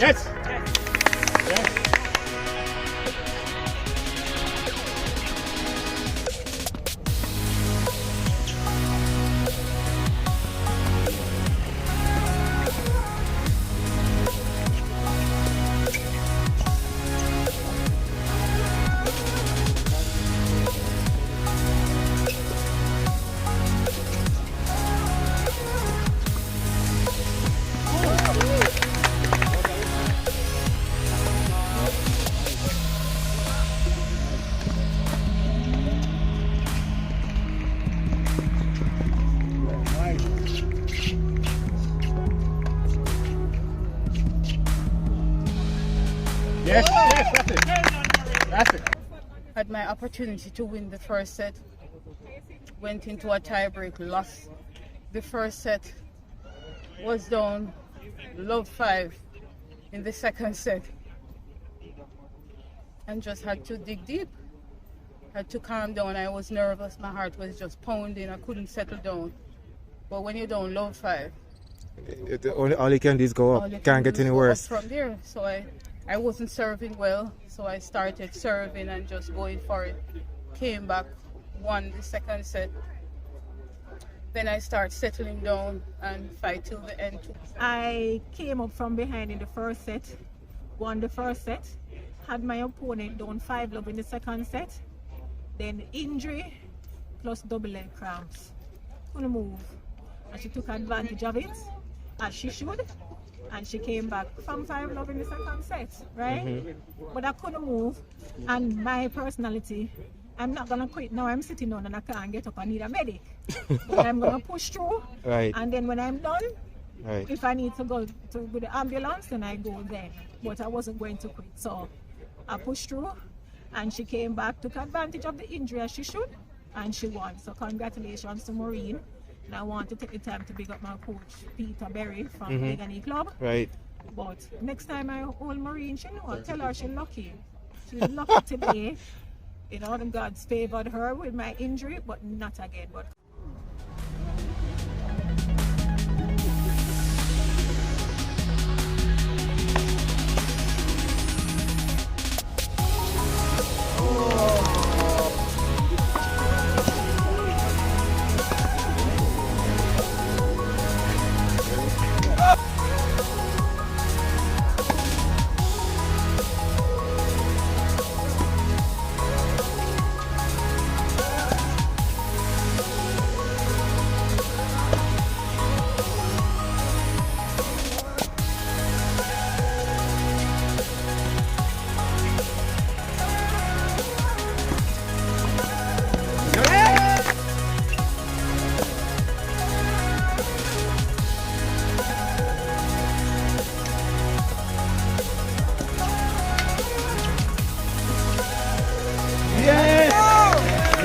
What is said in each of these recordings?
Yes. Yes. Yes, yes, that's it. That's it. Had my opportunity to win the first set. Went into a tiebreak, lost the first set. Was down, love 5 in the second set. And just had to dig deep. Had to calm down. I was nervous. My heart was just pounding. I couldn't settle down. But when you're down love 5, all you can do is go up. Can't get any worse. From there, so I wasn't serving well, so I started serving and just going for it. Came back, won the second set. Then I started settling down and fight till the end. I came up from behind in the first set, won the first set, had my opponent down 5-love in the second set, then injury plus double leg cramps. Couldn't move, and she took advantage of it, as she should. And she came back from 5-love in the second set, right? Mm-hmm. But I couldn't move, and my personality, I'm not gonna quit now. I'm sitting down and I can't get up. I need a medic. But I'm gonna push through, right? And then when I'm done, right, if I need to go with the ambulance, then I go then. But I wasn't going to quit, so I pushed through, and she came back, took advantage of the injury as she should, and she won. So congratulations to Maureen. And I want to take the time to big up my coach, Peter Berry from the Legany Club. Right. But next time I hold Maureen, she know, tell her she's lucky. She's lucky today. You know, the gods favored her with my injury, but not again. But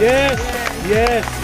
Yes, yes.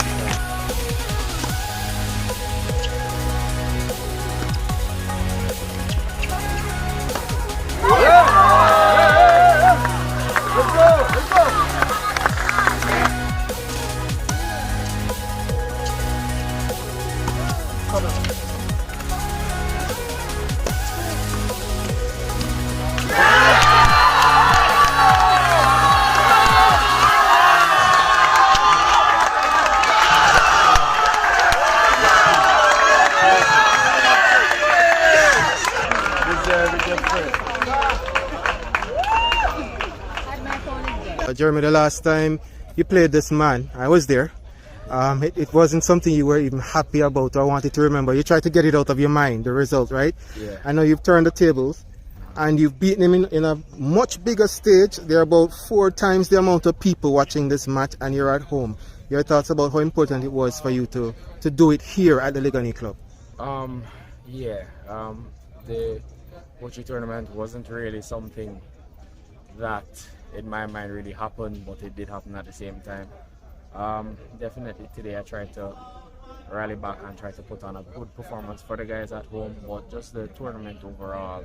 Jeremy, the last time you played this man, I was there. It wasn't something you were even happy about or wanted to remember. You tried to get it out of your mind, the result, right? Yeah. I know you've turned the tables and you've beaten him in a much bigger stage. There are about 4 times the amount of people watching this match and you're at home. Your thoughts about how important it was for you to do it here at the Legany Club? The poetry tournament wasn't really something that in my mind really happened, but it did happen at the same time. Definitely today I tried to rally back and try to put on a good performance for the guys at home, but just the tournament overall,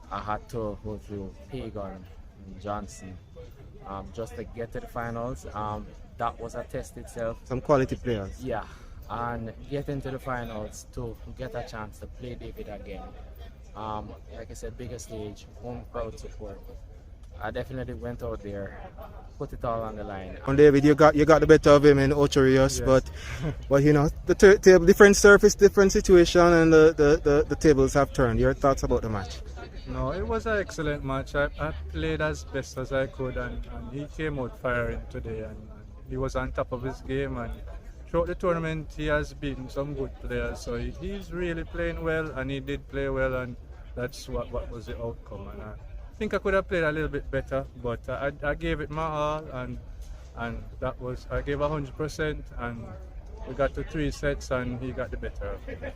I had to go through Pagan and Johnson just to get to the finals. That was a test itself. Some quality players. Yeah, and get into the finals to get a chance to play David again Like I said, bigger stage, home crowd support. I definitely went out there, put it all on the line. And David, you got the better of him in Ocho Rios, but you know the table, different surface, different situation, and the tables have turned. Your thoughts about the match? No, it was an excellent match. I played as best as I could, and he came out firing today, and he was on top of his game. And throughout the tournament, he has beaten some good players, so he's really playing well, and he did play well, and that's what was the outcome. And I think I could have played a little bit better, but I gave it my all, and I gave 100%, and we got to 3 sets, and he got the better of it.